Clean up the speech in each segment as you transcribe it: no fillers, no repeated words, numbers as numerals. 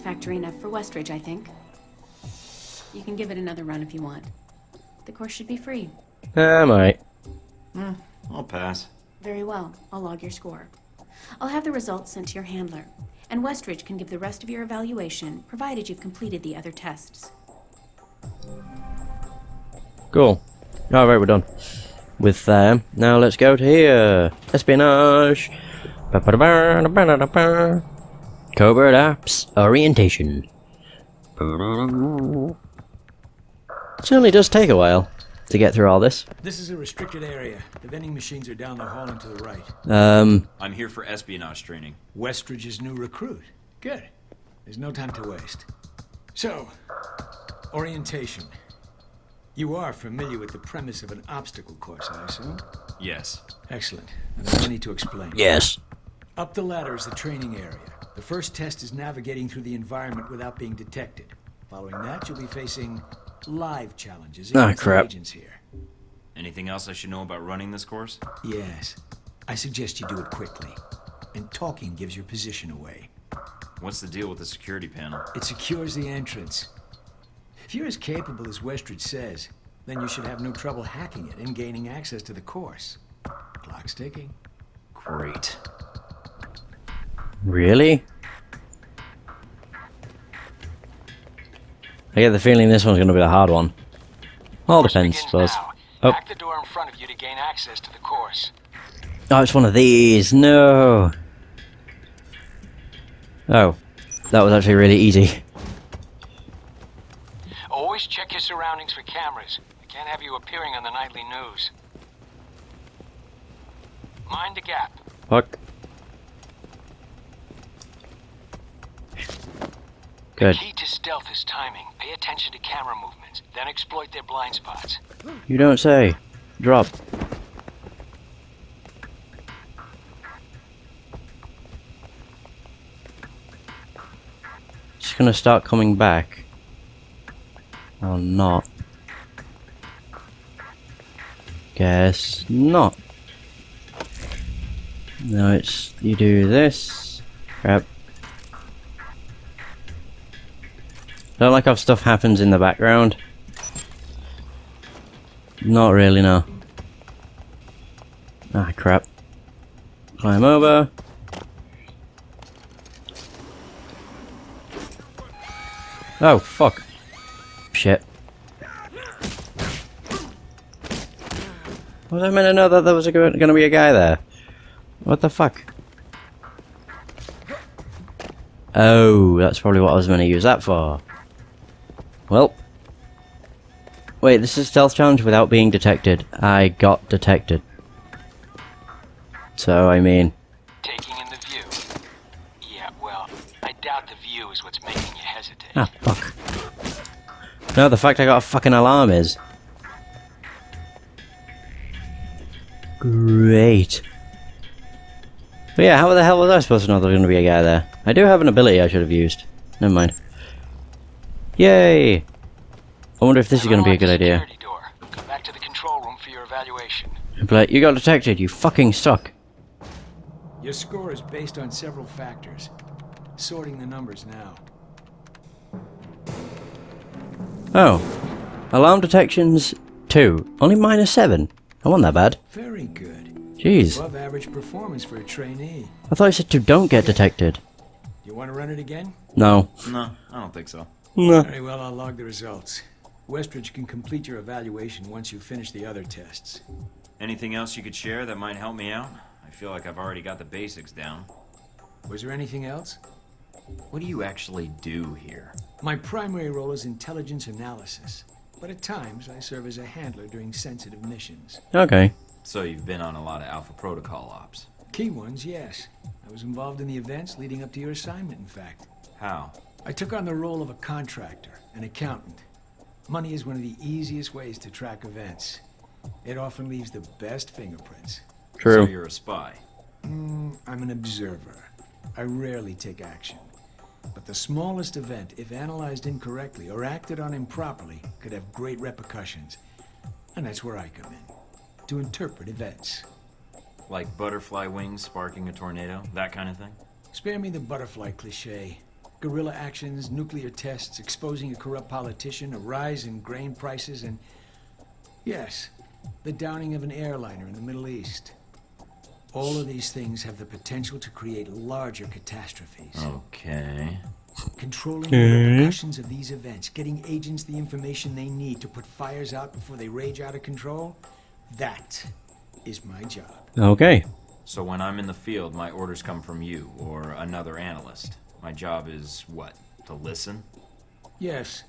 satisfactory enough for Westridge, I think. You can give it another run if you want. The course should be free. I might. I'll pass. Very well. I'll log your score. I'll have the results sent to your handler, and Westridge can give the rest of your evaluation, provided you've completed the other tests. Cool. Alright, we're done with them. Now let's go to here. Espionage. Covert apps orientation. It certainly does take a while to get through all this. This is a restricted area. The vending machines are down the hall and to the right. I'm here for espionage training. Westridge's new recruit. Good. There's no time to waste. So, orientation. You are familiar with the premise of an obstacle course, I assume? Yes. Excellent. And there's no need to explain. Yes. Up the ladder is the training area. The first test is navigating through the environment without being detected. Following that, you'll be facing live challenges against the agents here. Anything else I should know about running this course? Yes. I suggest you do it quickly. And talking gives your position away. What's the deal with the security panel? It secures the entrance. If you're as capable as Westridge says, then you should have no trouble hacking it and gaining access to the course. Clock's ticking. Great. Really? I get the feeling this one's going to be the hard one. All depends, I suppose. Oh. Hack the door in front of you to gain access to the course. Oh, it's one of these. No. Oh, that was actually really easy. Always check your surroundings for cameras. I can't have you appearing on the nightly news. Mind the gap. Fuck. Good. The key to stealth is timing. Pay attention to camera movements, then exploit their blind spots. You don't say. Drop. It's gonna start coming back. Or not. Guess not. No, it's you do this. Crap. Don't like how stuff happens in the background. Not really, no. Ah, crap. Climb over. Oh, fuck. Shit. Was I meant to know that there was gonna be a guy there? What the fuck? Oh, that's probably what I was going to use that for. Well. Wait, this is a stealth challenge without being detected. I got detected. So, I mean... Taking in the view. Yeah, well, I doubt the view is what's making you hesitate. Ah, fuck. No, the fact I got a fucking alarm is... Great. But yeah, how the hell was I supposed to know there was going to be a guy there? I do have an ability I should have used. Never mind. Yay! I wonder if this is going to be a good idea. Come back to the control room for your evaluation. But you got detected, you fucking suck. Your score is based on several factors. Sorting the numbers now. Oh. Alarm detections 2. Only -7. I wasn't that bad. Very good. Jeez. Above average performance for a trainee. I thought you said to don't get detected. You want to run it again? No. No, I don't think so. No. Very well, I'll log the results. Westridge can complete your evaluation once you finish the other tests. Anything else you could share that might help me out? I feel like I've already got the basics down. Was there anything else? What do you actually do here? My primary role is intelligence analysis, but at times I serve as a handler during sensitive missions. Okay. So you've been on a lot of Alpha Protocol ops. Key ones, yes. I was involved in the events leading up to your assignment, in fact. How? I took on the role of a contractor, an accountant. Money is one of the easiest ways to track events. It often leaves the best fingerprints. True. So you're a spy. I'm an observer. I rarely take action. But the smallest event, if analyzed incorrectly or acted on improperly, could have great repercussions. And that's where I come in, to interpret events. Like butterfly wings sparking a tornado? That kind of thing? Spare me the butterfly cliché. Guerrilla actions, nuclear tests, exposing a corrupt politician, a rise in grain prices, and... yes, the downing of an airliner in the Middle East. All of these things have the potential to create larger catastrophes. Okay. Controlling the repercussions of these events, getting agents the information they need to put fires out before they rage out of control, that is my job. Okay. So when I'm in the field, my orders come from you, or another analyst. My job is, what, to listen? Yes,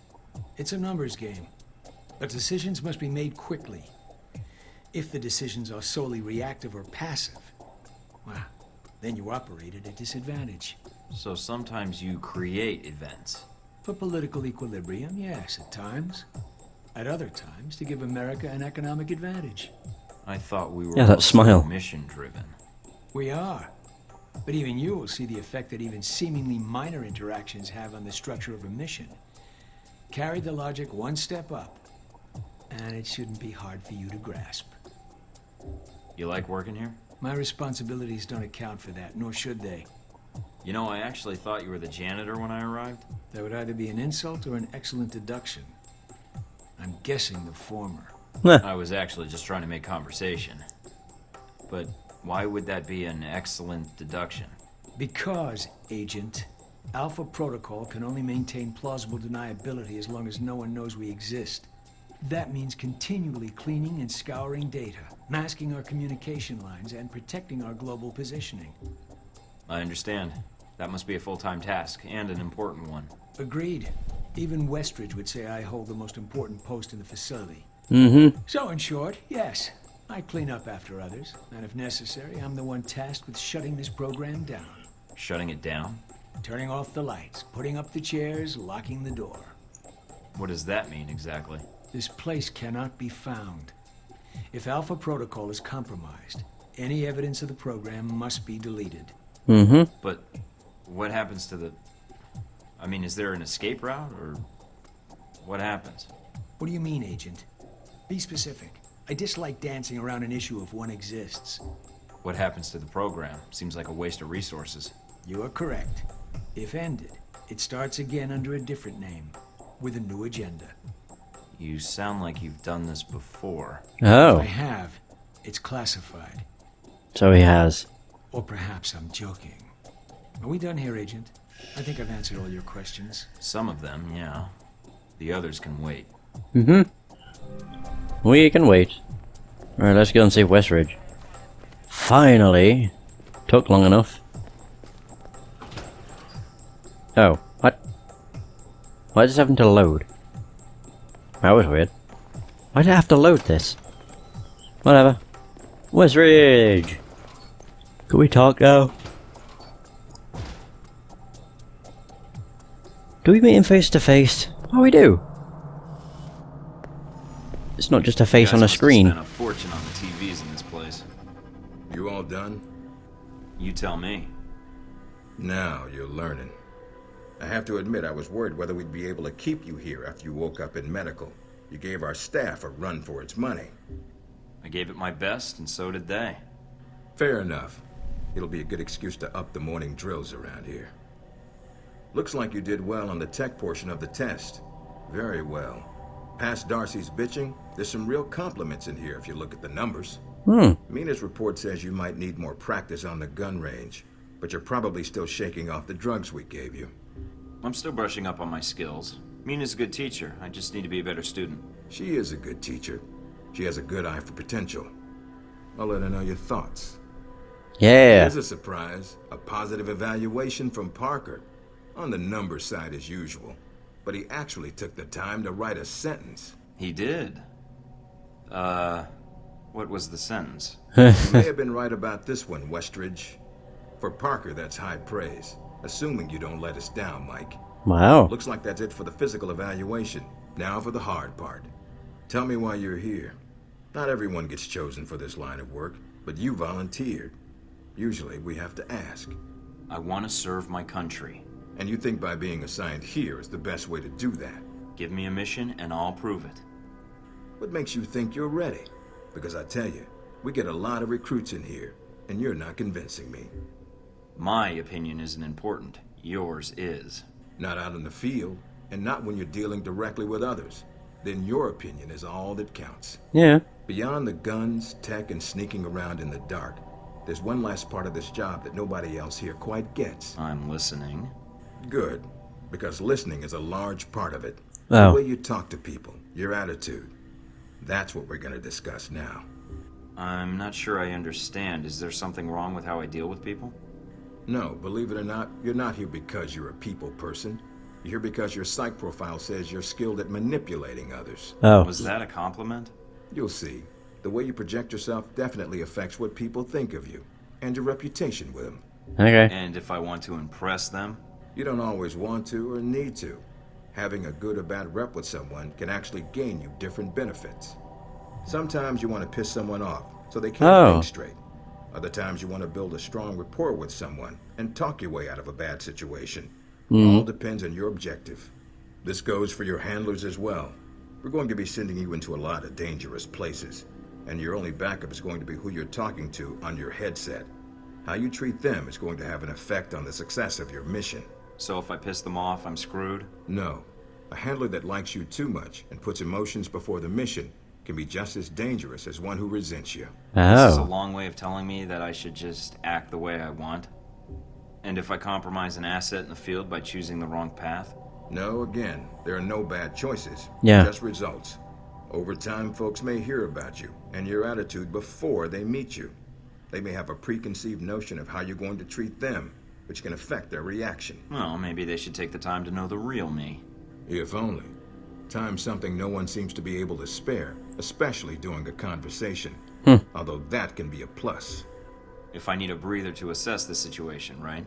it's a numbers game. But decisions must be made quickly. If the decisions are solely reactive or passive, well, then you operate at a disadvantage. So sometimes you create events. For political equilibrium, yes, at times. At other times, to give America an economic advantage. I thought we were Yeah, that also smile. mission-driven. We are. But even you will see the effect that even seemingly minor interactions have on the structure of a mission. Carry the logic one step up, and it shouldn't be hard for you to grasp. You like working here? My responsibilities don't account for that, nor should they. You know, I actually thought you were the janitor when I arrived. That would either be an insult or an excellent deduction. I'm guessing the former. I was actually just trying to make conversation. But why would that be an excellent deduction? Because, Agent, Alpha Protocol can only maintain plausible deniability as long as no one knows we exist. That means continually cleaning and scouring data, masking our communication lines, and protecting our global positioning. I understand. That must be a full-time task, and an important one. Agreed. Even Westridge would say I hold the most important post in the facility. Mm-hmm. So, in short, yes, I clean up after others, and if necessary, I'm the one tasked with shutting this program down. Shutting it down? Turning off the lights, putting up the chairs, locking the door. What does that mean exactly? This place cannot be found. If Alpha Protocol is compromised, any evidence of the program must be deleted. Mm-hmm. But what happens to the... I mean, is there an escape route, or what happens? What do you mean, Agent? Be specific. I dislike dancing around an issue if one exists. What happens to the program? Seems like a waste of resources. You are correct. If ended, it starts again under a different name, with a new agenda. You sound like you've done this before. If I Oh, have, it's classified. so he has. Or perhaps I'm joking. Are we done here, Agent? I think I've answered all your questions. Some of them, yeah. The others can wait. Mm-hmm. We can wait. Alright, let's go and see Westridge. Finally! Took long enough. Oh, what? Why does it having to load? That was weird. Why did I have to load this? Whatever. Westridge! Can we talk now? Do we meet him face to face? Oh, we do! It's not just a face You on guys a must have screen. spent a fortune on the TVs in this place. You all done? You tell me. Now you're learning. I have to admit I was worried whether we'd be able to keep you here after you woke up in medical. You gave our staff a run for its money. I gave it my best, and so did they. Fair enough. It'll be a good excuse to up the morning drills around here. Looks like you did well on the tech portion of the test. Very well. Past Darcy's bitching, there's some real compliments in here if you look at the numbers. Mina's report says you might need more practice on the gun range, but you're probably still shaking off the drugs we gave you. I'm still brushing up on my skills. Mina's a good teacher. I just need to be a better student. She is a good teacher. She has a good eye for potential. I'll let her know your thoughts. Yeah. Here's a surprise. A positive evaluation from Parker. On the number side as usual. But he actually took the time to write a sentence. He did. What was the sentence? You may have been right about this one, Westridge. For Parker, that's high praise. Assuming you don't let us down, Mike. Wow. Looks like that's it for the physical evaluation. Now for the hard part. Tell me why you're here. Not everyone gets chosen for this line of work, but you volunteered. Usually we have to ask. I want to serve my country. And you think by being assigned here is the best way to do that? Give me a mission and I'll prove it. What makes you think you're ready? Because I tell you, we get a lot of recruits in here, and you're not convincing me. My opinion isn't important. Yours is. Not out in the field, and not when you're dealing directly with others. Then your opinion is all that counts. Yeah. Beyond the guns, tech, and sneaking around in the dark, there's one last part of this job that nobody else here quite gets. I'm listening. Good, because listening is a large part of it. Oh. The way you talk to people, your attitude. That's what we're going to discuss now. I'm not sure I understand. Is there something wrong with how I deal with people? No, believe it or not, you're not here because you're a people person. You're here because your psych profile says you're skilled at manipulating others. Oh. Was that a compliment? You'll see. The way you project yourself definitely affects what people think of you, and your reputation with them. Okay. And if I want to impress them? You don't always want to or need to. Having a good or bad rep with someone can actually gain you different benefits. Sometimes you want to piss someone off, so they can't think straight. Other times you want to build a strong rapport with someone and talk your way out of a bad situation. All depends on your objective. This goes for your handlers as well. We're going to be sending you into a lot of dangerous places, and your only backup is going to be who you're talking to on your headset. How you treat them is going to have an effect on the success of your mission. So if I piss them off, I'm screwed? No. A handler that likes you too much and puts emotions before the mission can be just as dangerous as one who resents you. This is a Oh. long way of telling me that I should just act the way I want? And if I compromise an asset in the field by choosing the wrong path? No, again, there are no bad choices. Yeah. Just results. Over time, folks may hear about you and your attitude before they meet you. They may have a preconceived notion of how you're going to treat them, which can affect their reaction. Well, maybe they should take the time to know the real me. If only. Time's something no one seems to be able to spare, especially during a conversation. Although that can be a plus. If I need a breather to assess the situation, right?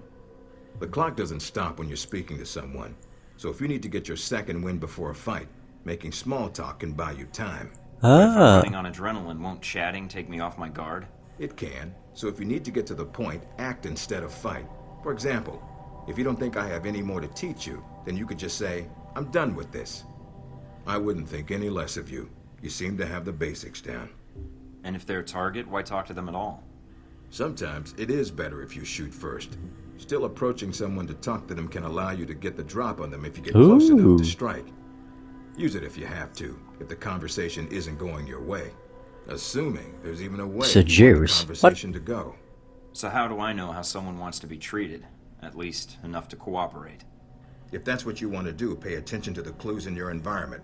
The clock doesn't stop when you're speaking to someone. So if you need to get your second win before a fight, making small talk can buy you time. If I'm Ah. running on adrenaline, won't chatting take me off my guard? It can. So if you need to get to the point, act instead of fight. For example, if you don't think I have any more to teach you, then you could just say, I'm done with this. I wouldn't think any less of you. You seem to have the basics down. And if they're a target, why talk to them at all? Sometimes it is better if you shoot first. Still, approaching someone to talk to them can allow you to get the drop on them if you get close enough Ooh. to strike. Use it if you have to, if the conversation isn't going your way. Assuming there's even a way for the Seduce? conversation to go. So how do I know how someone wants to be treated? At least enough to cooperate. If that's what you want to do, pay attention to the clues in your environment.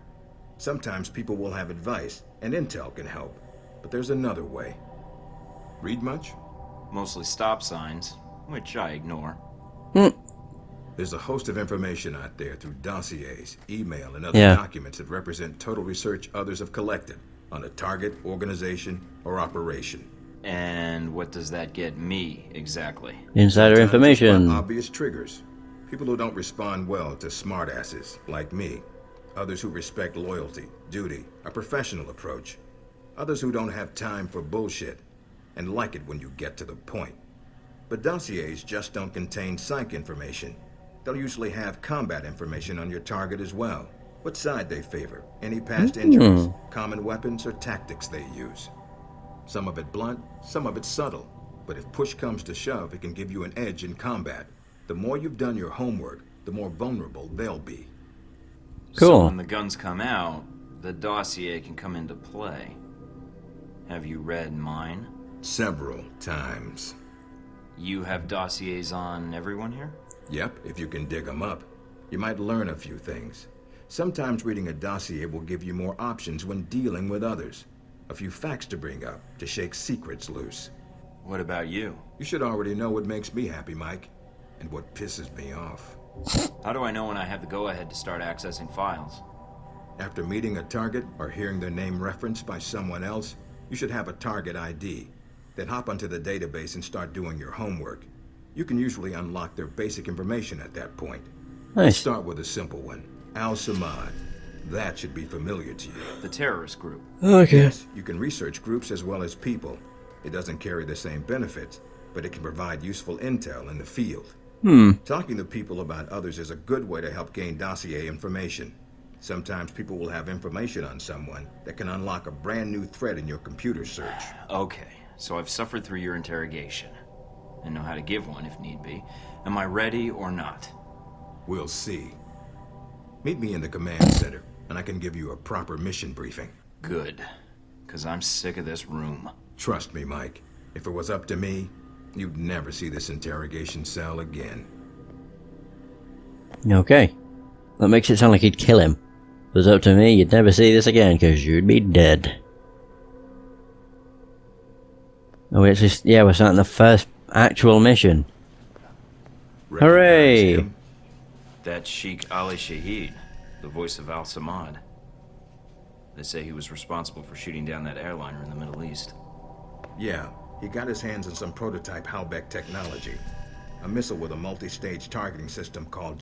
Sometimes people will have advice, and intel can help. But there's another way. Read much? Mostly stop signs, which I ignore. There's a host of information out there through dossiers, email, and other Yeah. documents that represent total research others have collected on a target, organization, or operation. And what does that get me, exactly? Insider Sometimes it's about information. obvious triggers. People who don't respond well to smartasses, like me. Others who respect loyalty, duty, a professional approach. Others who don't have time for bullshit, and like it when you get to the point. But dossiers just don't contain psych information. They'll usually have combat information on your target as well. What side they favor, any past injuries, common weapons, or tactics they use. Some of it blunt, some of it subtle. But if push comes to shove, it can give you an edge in combat. The more you've done your homework, the more vulnerable they'll be. So Cool. when the guns come out, the dossier can come into play. Have you read mine? Several times. You have dossiers on everyone here? Yep, if you can dig them up. You might learn a few things. Sometimes reading a dossier will give you more options when dealing with others. A few facts to bring up, to shake secrets loose. What about you? You should already know what makes me happy, Mike, and what pisses me off. How do I know when I have the go-ahead to start accessing files? After meeting a target or hearing their name referenced by someone else, you should have a target ID. Then hop onto the database and start doing your homework. You can usually unlock their basic information at that point. Nice. Start with a simple one. Al-Samad. That should be familiar to you. The terrorist group. Okay. Yes, you can research groups as well as people. It doesn't carry the same benefits, but it can provide useful intel in the field. Talking to people about others is a good way to help gain dossier information. Sometimes people will have information on someone that can unlock a brand new thread in your computer search. Okay, so I've suffered through your interrogation. And know how to give one if need be. Am I ready or not? We'll see. Meet me in the command center, and I can give you a proper mission briefing. Good. Because I'm sick of this room. Trust me, Mike. If it was up to me, you'd never see this interrogation cell again. Okay. That makes it sound like he'd kill him. If it was up to me, you'd never see this again, because you'd be dead. Oh, we actually, yeah, we're starting the first actual mission. Hooray! Recognize him? That's Sheikh Ali Shahid, the voice of Al Samad. They say he was responsible for shooting down that airliner in the Middle East. Yeah, he got his hands on some prototype Halbeck technology. A missile with a multi-stage targeting system called